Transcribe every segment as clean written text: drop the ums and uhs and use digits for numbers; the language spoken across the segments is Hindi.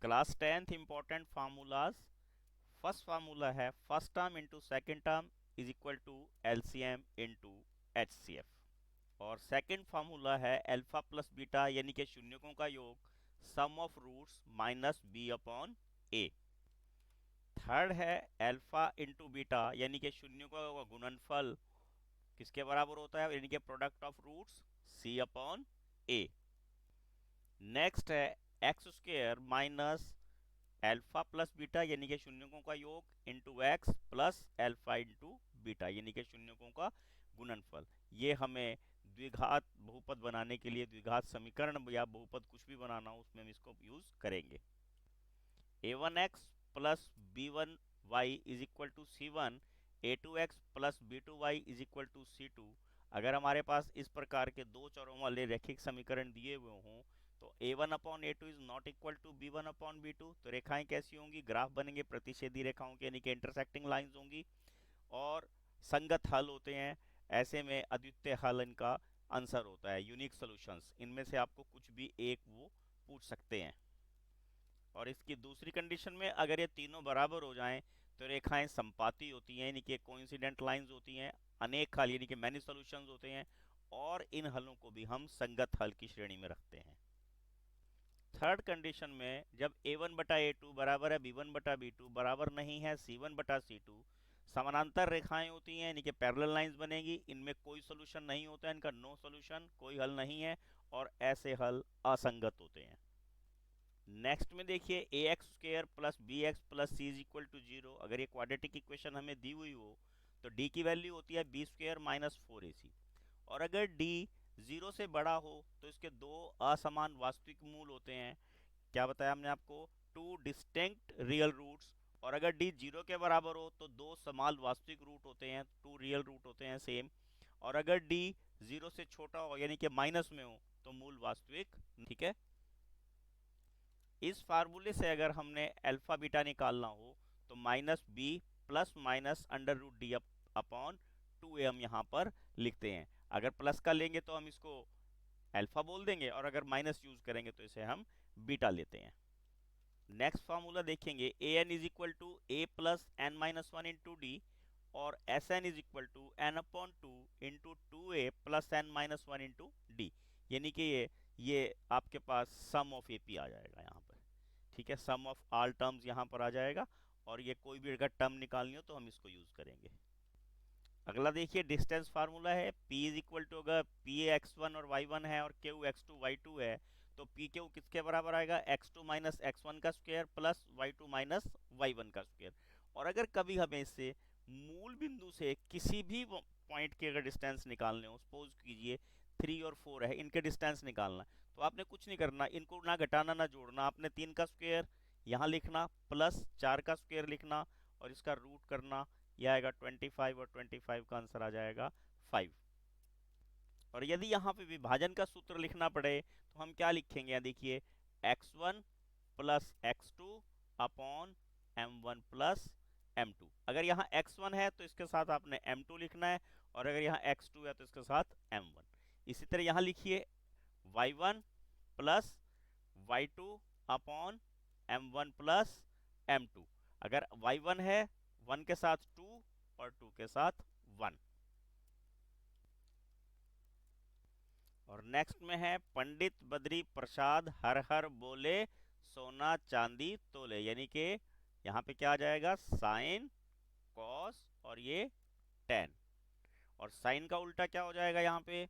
Class 10th important formulas. First formula है first term into second term is equal to LCM into HCF. और सेकेंड फार्मूला है अल्फा प्लस बीटा यानी कि शून्यकों का योग sum of roots minus B upon A. Third है अल्फा इंटू बीटा यानी कि शून्यकों का गुणनफल किसके बराबर होता है, यानी कि product of roots C upon A. Next है x square minus alpha plus beta यानी कि शून्यकों का योग into x plus alpha into beta यानी कि शून्यकों का गुणनफल। ये हमें द्विघात बहुपद बनाने के लिए, द्विघात समीकरण या बहुपद कुछ भी बनाना हो उसमें हम इसको यूज करेंगे। a1x plus b1y is equal to c1, a2x plus b2y is equal to c2। अगर हमारे पास इस प्रकार के दो चरों वाले रैखिक समीकरण दिए हुए हों तो a1 upon a2 is not equal to b1 upon b2। तो रेखाएं कैसी होंगी, ग्राफ बनेंगे प्रतिच्छेदी रेखाओं के, यानी कि इंटरसेक्टिंग लाइंस होंगी और संगत हल होते हैं। ऐसे में अद्वितीय हल इनका आंसर होता है, यूनिक सॉल्यूशंस। इनमें से आपको कुछ भी एक वो पूछ सकते हैं। और इसकी दूसरी कंडीशन में अगर ये तीनों बराबर हो जाएं तो रेखाएं संपाती होती हैं, यानी कि कोइंसिडेंट लाइंस होती हैं, अनेक हल यानी कि मैनी सॉल्यूशंस होते हैं, और इन हलों को भी हम संगत हल की श्रेणी में रखते हैं। थर्ड कंडीशन में जब a1 बटा a2 बराबर है b1 बटा b2 बराबर नहीं है c1 बटा c2, समानांतर रेखाएं होती हैं यानी कि पैरेलल लाइंस बनेगी, इनमें कोई सॉल्यूशन नहीं होता है, इनका नो सॉल्यूशन, कोई हल नहीं है, और ऐसे हल असंगत होते हैं। नेक्स्ट में देखिए a x square plus b x plus c is equal to zero. अगर ये क्वाड्रेटिक इक्वेशन हमें दी हुई हो तो डी की वैल्यू होती है बी स्क्र माइनस फोर ए सी, और अगर डी जीरो से बड़ा हो तो इसके दो असमान वास्तविक मूल होते हैं। क्या बताया हमने आपको, टू डिस्टिंक्ट रियल रूट्स। और अगर डी जीरो के बराबर हो तो दो समान वास्तविक रूट होते हैं, टू रियल रूट होते हैं सेम। और अगर डी जीरो से छोटा हो यानी कि माइनस में हो तो मूल वास्तविक। ठीक है, इस फार्मूले से अगर हमने अल्फा बीटा निकालना हो तो minus B plus minus under root D upon two A हम यहाँ पर लिखते हैं। अगर प्लस का लेंगे तो हम इसको अल्फा बोल देंगे, और अगर माइनस यूज करेंगे तो इसे हम बीटा लेते हैं। नेक्स्ट फार्मूला देखेंगे A N is equal to A plus N minus one into D, और S N is equal to N upon two into two A plus N minus one into D, यानी कि ये आपके पास सम ऑफ ए पी आ जाएगा यहाँ पर। ठीक है, सम ऑफ ऑल टर्म्स यहाँ पर आ जाएगा, और ये कोई भी अगर टर्म निकालनी हो तो हम इसको यूज करेंगे। अगला देखिए डिस्टेंस फार्मूला है P इज इक्वल टू, अगर P x1 और y1 है और Q x2 y2 है तो P Q किसके बराबर आएगा, x2 माइनस x1 का square plus y2 minus y1 का स्क्वायर। और अगर कभी हमें इससे मूल बिंदु से किसी भी पॉइंट के अगर डिस्टेंस निकालने हो, सपोज कीजिए 3 और 4 है, इनके डिस्टेंस निकालना है, तो आपने कुछ नहीं करना, इनको ना घटाना ना जोड़ना, आपने 3 का स्क्वायर यहाँ लिखना प्लस 4 का स्क्वायर लिखना और इसका रूट करना, यह आएगा 25, और 25 का आंसर आ जाएगा 5। और यदि यहाँ पे विभाजन का सूत्र लिखना पड़े तो हम क्या लिखेंगे, यहाँ देखिए x1 plus x2 upon m1 plus m2। अगर यहाँ x1 है तो इसके साथ आपने m2 लिखना है, और अगर यहाँ x2 है तो इसके साथ m1। इसी तरह यहाँ लिखिए y1 plus y2 upon m1 plus m2। अगर y1 है 1 के साथ 2 और 2 के साथ 1। और नेक्स्ट में है पंडित बद्री प्रसाद हर हर बोले सोना चांदी तोले, यानी कि यहाँ पे क्या आ जाएगा, साइन कॉस और ये टेन। और साइन का उल्टा क्या हो जाएगा यहाँ पे,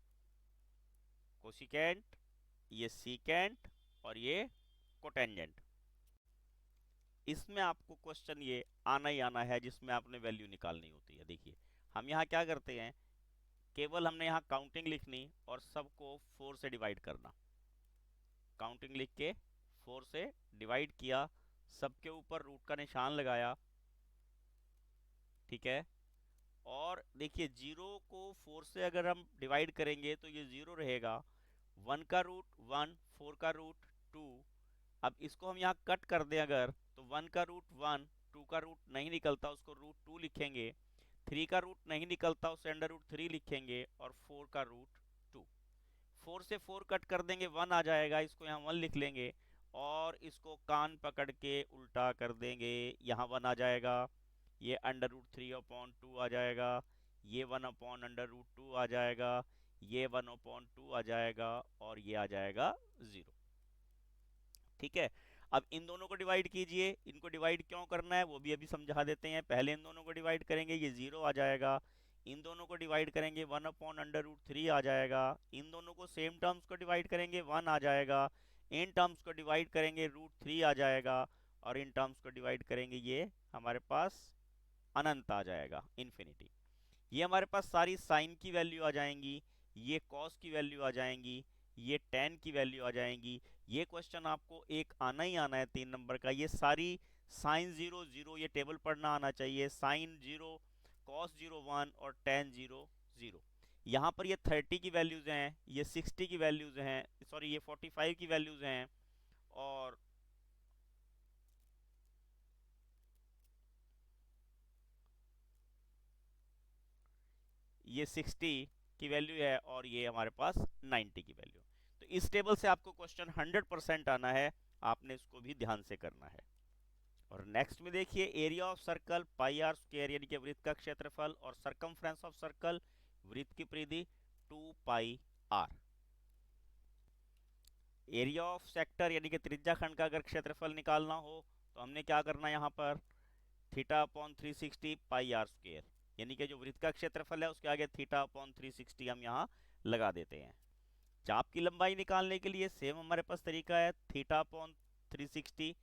कोसिकेंट, ये सीकेंट और ये कोटेंजेंट। इसमें आपको क्वेश्चन ये आना ही आना है जिसमें आपने वैल्यू निकालनी होती है। देखिए हम यहाँ क्या करते हैं, केवल हमने यहाँ काउंटिंग लिखनी और सबको 4 से डिवाइड करना। काउंटिंग लिख के 4 से डिवाइड किया, सबके ऊपर रूट का निशान लगाया। ठीक है, और देखिए 0 को 4 से अगर हम डिवाइड करेंगे तो ये 0 रहेगा, 1 का रूट 1, 4 का रूट 2। अब इसको हम यहाँ कट कर दें अगर, तो 1 का रूट 1, 2 का रूट नहीं निकलता उसको रूट 2 लिखेंगे, 3 का रूट नहीं निकलता उसे अंडर रूट 3 लिखेंगे, और 4 का रूट 2। 4 से 4 कट कर देंगे 1 आ जाएगा, इसको यहाँ 1 लिख लेंगे, और इसको कान पकड़ के उल्टा कर देंगे, यहाँ 1 आ जाएगा, ये √3/2 आ जाएगा, ये 1/√2 आ जाएगा, ये 1/2 आ जाएगा, और ये आ जाएगा 0। ठीक है, अब इन दोनों को डिवाइड कीजिए। इनको डिवाइड क्यों करना है वो भी अभी समझा देते हैं। पहले इन दोनों को डिवाइड करेंगे, ये 0 आ जाएगा। इन दोनों को डिवाइड करेंगे, 1/√3 आ जाएगा। इन दोनों को सेम टर्म्स को डिवाइड करेंगे, 1 आ जाएगा। इन टर्म्स को डिवाइड करेंगे, √3 आ जाएगा। और इन टर्म्स को डिवाइड करेंगे, ये हमारे पास अनंत आ जाएगा, इन्फिनिटी। ये हमारे पास सारी साइन की वैल्यू आ जाएंगी, ये कॉस की वैल्यू आ जाएंगी, ये टेन की वैल्यू आ जाएंगी। ये क्वेश्चन आपको एक आना ही आना है 3 नंबर का। ये सारी साइन 0 0 ये टेबल पढ़ना आना चाहिए। साइन 0, कॉस 0 1 और टेन 0 0। यहाँ पर ये 30 की वैल्यूज हैं, ये 60 की वैल्यूज हैं, सॉरी ये 45 की वैल्यूज हैं, और ये 60 की वैल्यू है, और ये हमारे पास 90 की वैल्यू। तो इस टेबल से आपको क्वेश्चन 100% आना है, आपने इसको भी ध्यान से करना है। और नेक्स्ट में देखिए, एरिया ऑफ सर्कल πr² यानी कि वृत्त का क्षेत्रफल, और सरकमफ्रेंस ऑफ सर्कल वृत्त की परिधि 2πr। एरिया ऑफ सेक्टर यानी कि त्रिज्या खंड का अगर क्षेत्रफल निकालना हो तो हमने क्या करना है, यहाँ पर θ/360 πr², यानी कि जो वृत्त का क्षेत्रफल है उसके आगे θ/360 हम यहाँ लगा देते हैं। चाप की लंबाई निकालने के लिए सेम हमारे पास तरीका है, θ/360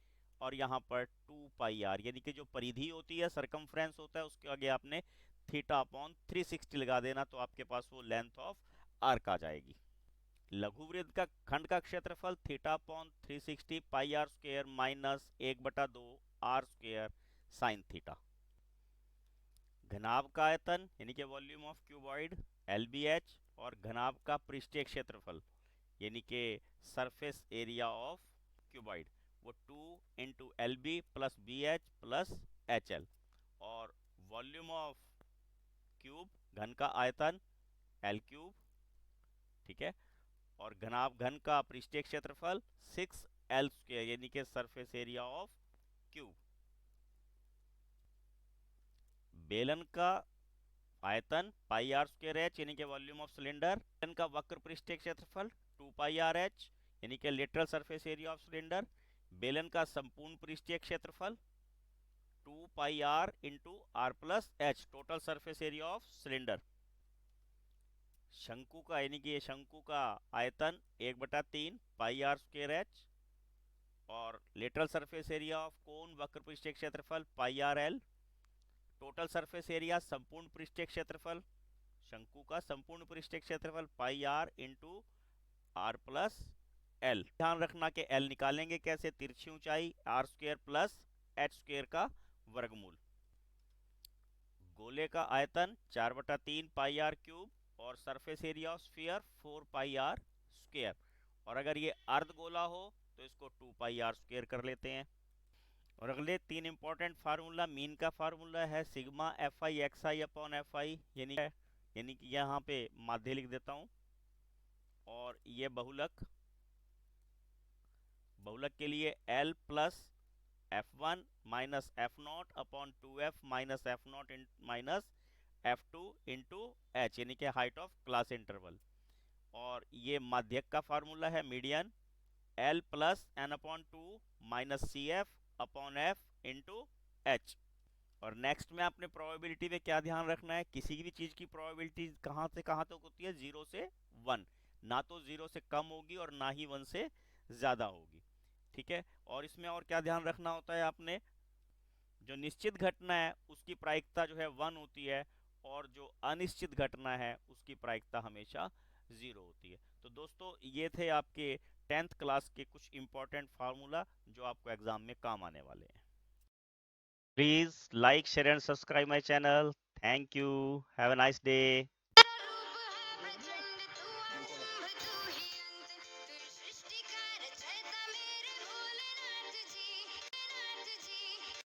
और यहाँ पर 2πr, यानी कि जो परिधि होती है, सरकमफ्रेंस होता है, उसके आगे आपने θ/360 लगा देना, तो आपके पास वो लेंथ ऑफ आर्क आ जाएगी। लघु वृत्त का खंड का क्षेत्रफल θ/360 πr² minus 1/2 r² sine theta. घनाभ का आयतन यानी कि वॉल्यूम ऑफ क्यूबॉइड LBH, और घनाभ का पृष्ठीय क्षेत्रफल यानी कि सरफेस एरिया ऑफ क्यूबॉइड, वो 2 into LB plus BH plus HL, और वॉल्यूम ऑफ क्यूब घन का आयतन L3, ठीक है, और घनाभ घन का पृष्ठीय क्षेत्रफल 6L² यानी कि सरफेस एरिया ऑफ क्यूब। बेलन का आयतन πr²h यानी कि वॉल्यूम ऑफ सिलेंडर। बेलन का वक्र पृष्ठीय क्षेत्रफल 2πrh यानी कि lateral surface area of cylinder. बेलन का संपूर्ण पृष्ठीय क्षेत्रफल 2πr into r plus h, total surface area of cylinder. शंकु का यानी कि ये शंकु का आयतन 1/3 πr²h, और lateral surface area of cone वक्र पृष्ठीय क्षेत्रफल πrl। टोटल सरफेस एरिया संपूर्ण पृष्ठीय क्षेत्रफल, शंकु का संपूर्ण पृष्ठीय क्षेत्रफल πr into r plus l। ध्यान रखना कि l निकालेंगे कैसे, तिरछी ऊंचाई r² प्लस h² का वर्गमूल। गोले का आयतन 4/3 πr³ और surface area of sphere 4πr²। और अगर ये अर्धगोला हो तो इसको 2πr² कर लेते हैं। और अगले 3 इंपॉर्टेंट फार्मूला, मीन का फार्मूला है सिग्मा FI/XI/FI, यानी कि यहाँ पे माध्य लिख देता हूँ, और ये बहुलक के लिए L plus F1 minus F0/2F minus F0 minus F2 into H, यानी कि हाइट ऑफ क्लास इंटरवल। और ये माध्यक का फार्मूला है median, L plus N/2 minus CF/F into H। और नेक्स्ट में आपने प्रोबेबिलिटी में क्या ध्यान रखना है, किसी भी चीज की प्रोबेबिलिटी कहाँ से कहाँ तक होती है, 0 से 1, ना तो 0 से कम होगी और ना ही 1 से ज्यादा होगी। ठीक है, और इसमें और क्या ध्यान रखना होता है आपने, जो निश्चित घटना है उसकी प्रायिकता जो है 1 होती है, और जो अनिश्चित घटना है उसकी प्रायिकता हमेशा 0 होती है। तो दोस्तों ये थे आपके 10th क्लास के कुछ इंपॉर्टेंट फार्मूला जो आपको एग्जाम में काम आने वाले हैं। Please like, share and subscribe my channel. Thank you, have a nice day.